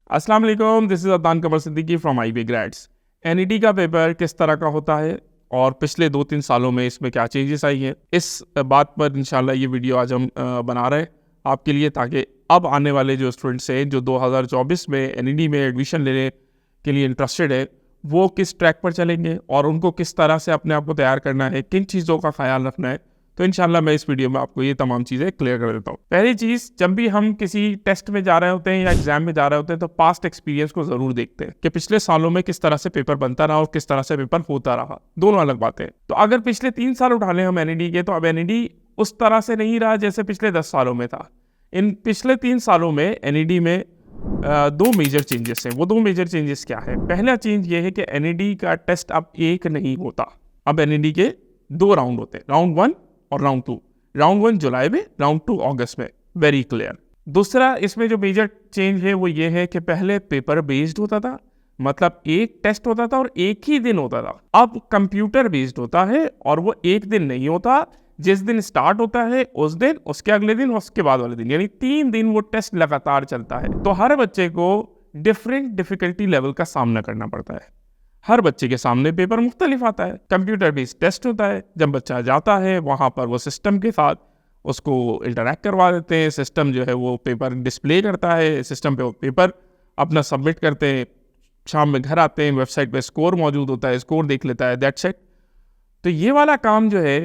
अस्सलाम वालेकुम, this is Adnan Qamar Siddiqui from IB grades. NET का पेपर किस तरह का होता है और पिछले 2-3 सालों में इसमें क्या चेंजेस आई हैं, इस बात पर इंशाल्लाह ये वीडियो आज हम बना रहे हैं आपके लिए, ताकि अब आने वाले जो स्टूडेंट्स हैं जो 2024 में NET में एडमिशन लेने के लिए इंटरेस्टेड है, वो किस ट्रैक पर चलेंगे और उनको किस तरह से अपने आप को तैयार करना है, किन चीज़ों का ख्याल रखना है। तो इंशाल्लाह मैं इस वीडियो में आपको ये तमाम चीज़ें क्लियर कर देता हूँ। पहली चीज़, जब भी हम किसी टेस्ट में जा रहे होते हैं या एग्जाम में जा रहे होते हैं तो पास्ट एक्सपीरियंस को ज़रूर देखते हैं कि पिछले सालों में किस तरह से पेपर बनता रहा और किस तरह से पेपर होता रहा। दोनों अलग बातें हैं। तो अगर पिछले 3 साल उठा लें हम NET के, तो अब NET उस तरह से नहीं रहा जैसे पिछले 10 सालों में था। इन पिछले 3 सालों में NET में 2 मेजर चेंजेस हैं। वो 2 मेजर चेंजेस क्या है? पहला चेंज ये है कि NET का टेस्ट अब एक नहीं होता। अब NET के 2 राउंड होते हैं, राउंड 1 और राउंड 2। राउंड 1 जुलाई में, राउंड 2 अगस्त में। Very clear. दूसरा इसमें जो मेजर चेंज है वो ये है कि पहले पेपर बेस्ड होता था, मतलब एक टेस्ट होता था और एक ही दिन होता था। अब कंप्यूटर बेस्ड होता है और वो एक दिन नहीं होता। जिस दिन स्टार्ट होता है उस दिन, उसके अगले दिन, उसके बाद वाले दिन, यानी 3 दिन वो टेस्ट लगातार चलता है। तो हर बच्चे को डिफरेंट डिफिकल्टी लेवल का सामना करना पड़ता है। हर बच्चे के सामने पेपर मुख्तलिफ आता है। कंप्यूटर बेस्ड टेस्ट होता है। जब बच्चा जाता है वहाँ पर वो सिस्टम के साथ उसको इंटरैक्ट करवा देते हैं। सिस्टम जो है वो पेपर डिस्प्ले करता है, सिस्टम पे वो पेपर अपना सबमिट करते हैं। शाम में घर आते हैं, वेबसाइट पे स्कोर मौजूद होता है, स्कोर देख लेता है, दैट्स इट। तो ये वाला काम जो है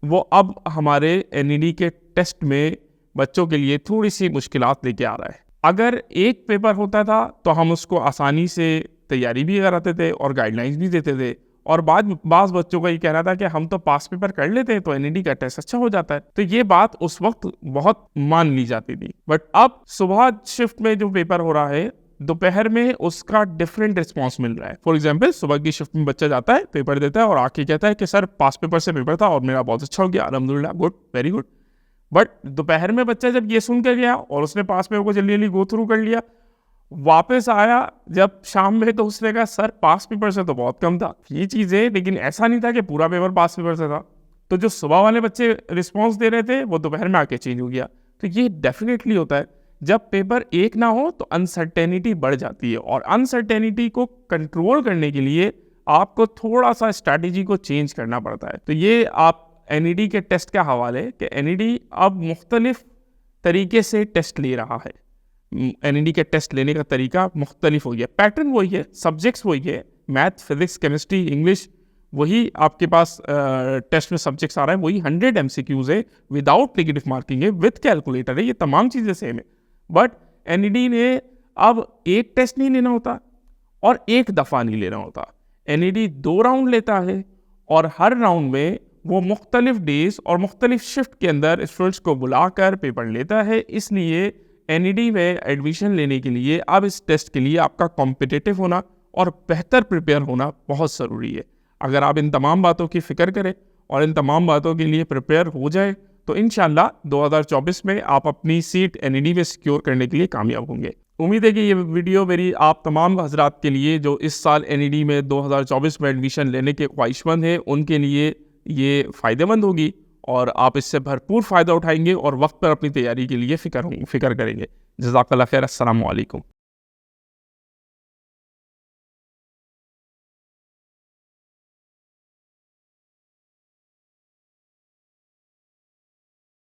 वो अब हमारे NET के टेस्ट में बच्चों के लिए थोड़ी सी मुश्किलात लेके आ रहा है। अगर एक पेपर होता था तो हम उसको आसानी से तैयारी भी कराते थे और गाइडलाइंस भी देते थे, और बाज़ बच्चों का ये कहना था कि हम तो पास पेपर कर लेते हैं तो NET का टेस्ट अच्छा हो जाता है। तो ये बात उस वक्त बहुत मान ली जाती थी। बट अब सुबह शिफ्ट में जो पेपर हो रहा है, दोपहर में उसका डिफरेंट रिस्पॉन्स मिल रहा है। फॉर एग्जाम्पल, सुबह की शिफ्ट में बच्चा जाता है, पेपर देता है और आके कहता है कि सर पास पेपर से पेपर था और मेरा बहुत अच्छा हो गया, अल्हम्दुलिल्लाह, गुड, वेरी गुड। बट दोपहर में बच्चा जब ये सुन के गया और उसने पास पेपर को जल्दी जल्दी गो थ्रू कर लिया, वापस आया जब शाम में, तो उसने कहा सर पास पेपर से तो बहुत कम था। ये चीज़ है, लेकिन ऐसा नहीं था कि पूरा पेपर पास पेपर से था। तो जो सुबह वाले बच्चे रिस्पॉन्स दे रहे थे वो दोपहर में आके चेंज हो गया। तो ये डेफिनेटली होता है। जब पेपर एक ना हो तो अनसर्टेनिटी बढ़ जाती है, और अनसर्टेनिटी को कंट्रोल करने के लिए आपको थोड़ा सा स्ट्रैटेजी को चेंज करना पड़ता है। तो ये आप NET के टेस्ट के हवाले कि NET अब मुख्तलिफ तरीके से टेस्ट ले रहा है। NET के टेस्ट लेने का तरीका मुख्तलिफ हो गया। पैटर्न वही है, सब्जेक्ट्स वही है, मैथ, फिजिक्स, केमिस्ट्री, इंग्लिश, वही आपके पास टेस्ट में सब्जेक्ट्स आ रहा है, वही 100 MCQs है, विदाउट नेगेटिव मार्किंग है, विद कैलकुलेटर है, ये तमाम चीज़ें सेम है। बट NET ने अब एक टेस्ट नहीं लेना होता और एक दफ़ा नहीं लेना होता। NET 2 राउंड लेता है और हर राउंड में वो मुख्तलिफ डेज और मुख्तलिफ शिफ्ट के अंदर स्टूडेंट्स को बुलाकर पेपर लेता है। इसलिए NET में एडमिशन लेने के लिए अब इस टेस्ट के लिए आपका कॉम्पिटिटिव होना और बेहतर प्रिपेयर होना बहुत ज़रूरी है। अगर आप इन तमाम बातों की फ़िक्र करें और इन तमाम बातों के लिए प्रिपेयर हो जाए तो इंशाल्लाह 2024 में आप अपनी सीट NET में सिक्योर करने के लिए कामयाब होंगे। उम्मीद है कि ये वीडियो मेरी आप तमाम हजरात के लिए जो इस साल NET में 2024 में एडमिशन लेने के ख्वाहिशमंद हैं, उनके लिए ये फ़ायदेमंद होगी और आप इससे भरपूर फ़ायदा उठाएंगे और वक्त पर अपनी तैयारी के लिए फ़िक्र करेंगे। जज़ाकल्लाह खैर। अस्सलामु अलैकुम।